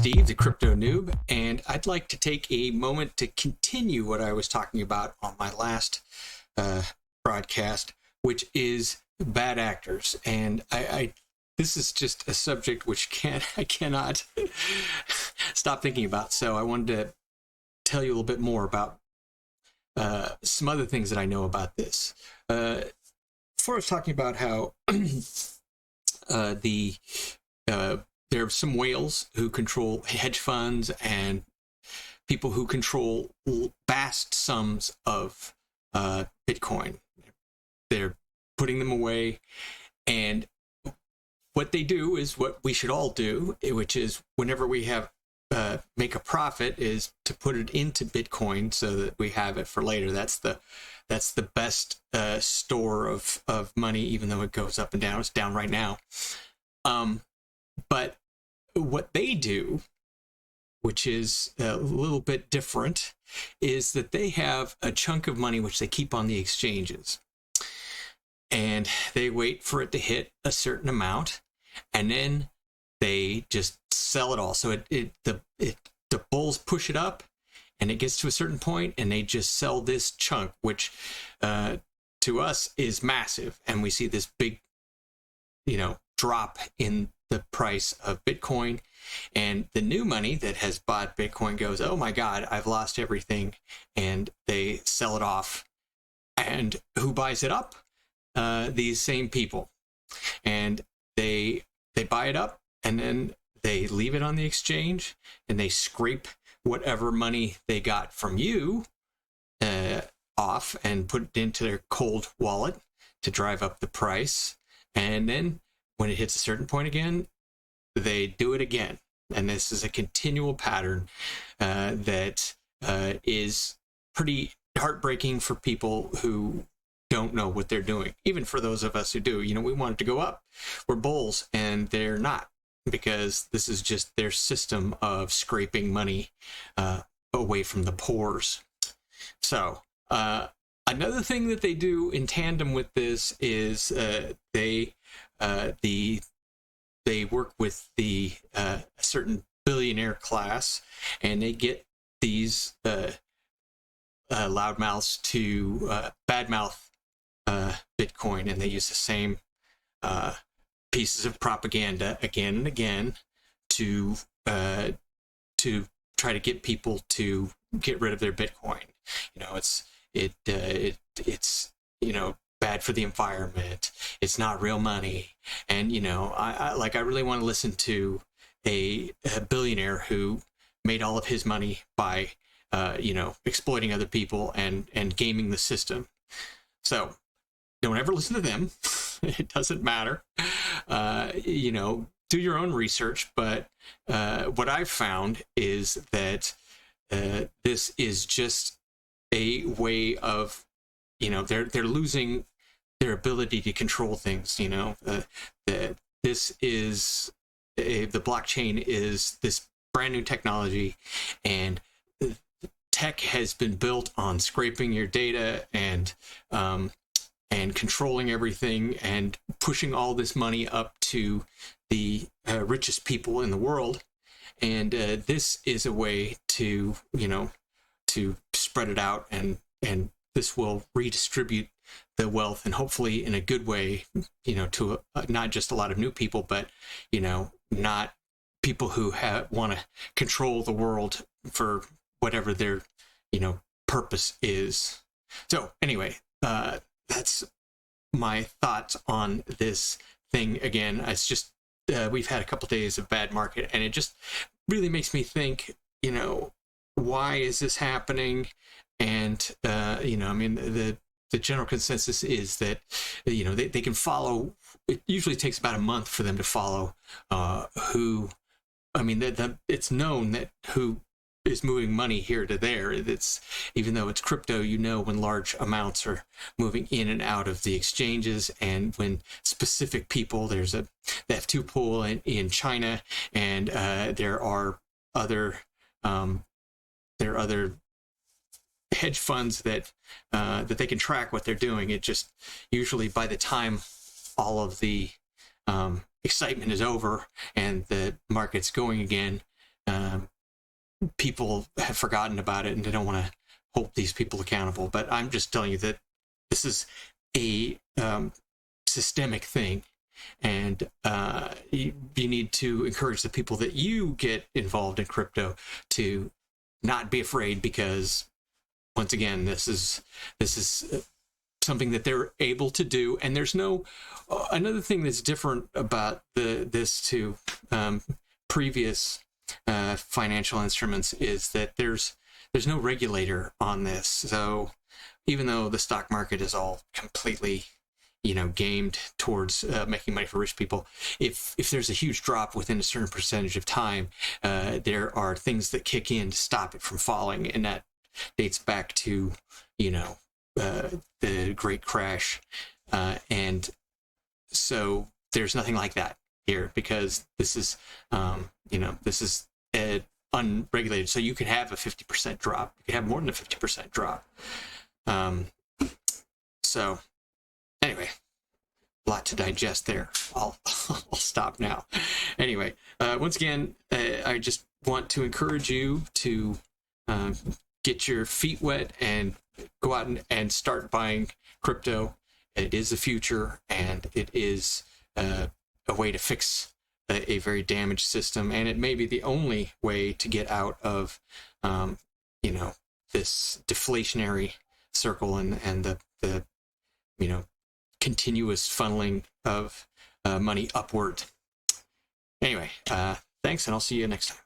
Steve, the Crypto Noob, and I'd like to take a moment to continue what I was talking about on my last broadcast, which is bad actors. And this is just a subject which I cannot stop thinking about. So I wanted to tell you a little bit more about some other things that I know about this. Before I was talking about how there are some whales who control hedge funds and people who control vast sums of Bitcoin. They're putting them away, and what they do is what we should all do, which is whenever we have make a profit, is to put it into Bitcoin so that we have it for later. That's the best store of money, even though it goes up and down. It's down right now. But what they do, which is a little bit different, is that they have a chunk of money which they keep on the exchanges. And they wait for it to hit a certain amount, and then they just sell it all. So the bulls push it up, and it gets to a certain point, and they just sell this chunk, which to us is massive. And we see this big, drop in the price of Bitcoin, and the new money that has bought Bitcoin goes, oh my God, I've lost everything, and they sell it off. And who buys it up? These same people, and they buy it up, and then they leave it on the exchange, and they scrape whatever money they got from you off and put it into their cold wallet to drive up the price. And then when it hits a certain point again, they do it again. And this is a continual pattern that is pretty heartbreaking for people who don't know what they're doing. Even for those of us who do, we want it to go up. We're bulls, and they're not, because this is just their system of scraping money away from the pores. So another thing that they do in tandem with this is they work with the certain billionaire class, and they get these loudmouths to badmouth Bitcoin, and they use the same pieces of propaganda again and again to try to get people to get rid of their Bitcoin. It's bad for the environment. It's not real money. And I really want to listen to a billionaire who made all of his money by exploiting other people and gaming the system. So don't ever listen to them. It doesn't matter. Do your own research. But what I've found is that this is just a way of, they're losing their ability to control things. This is the blockchain is this brand new technology, and tech has been built on scraping your data and controlling everything and pushing all this money up to the richest people in the world. And this is a way to spread it out, and this will redistribute the wealth, and hopefully in a good way, to not just a lot of new people, but not people who want to control the world for whatever their purpose is. So anyway, that's my thoughts on this thing. Again, it's just we've had a couple days of bad market, and it just really makes me think, why is this happening? And the general consensus is that they can follow. It usually takes about a month for them to follow who. It's known that who is moving money here to there. It's, even though it's crypto, when large amounts are moving in and out of the exchanges, and when specific people, there's a the F2 pool in China, and there are other hedge funds that they can track what they're doing. It just usually, by the time all of the excitement is over and the market's going again, people have forgotten about it and they don't want to hold these people accountable. But I'm just telling you that this is a systemic thing, and you need to encourage the people that you get involved in crypto to not be afraid, because once again, this is something that they're able to do. And there's no another thing that's different about this to previous financial instruments is that there's no regulator on this. So even though the stock market is all completely, gamed towards making money for rich people, if there's a huge drop within a certain percentage of time, there are things that kick in to stop it from falling, and that dates back to the Great Crash, and so there's nothing like that here, because this is this is unregulated. So you could have a 50% drop. You could have more than a 50% drop. So anyway, a lot to digest there. I'll stop now. Anyway, once again, I just want to encourage you to get your feet wet and go out and start buying crypto. It is the future, and it is a way to fix a very damaged system, and it may be the only way to get out of this deflationary circle and the continuous funneling of money upward. Anyway, thanks, and I'll see you next time.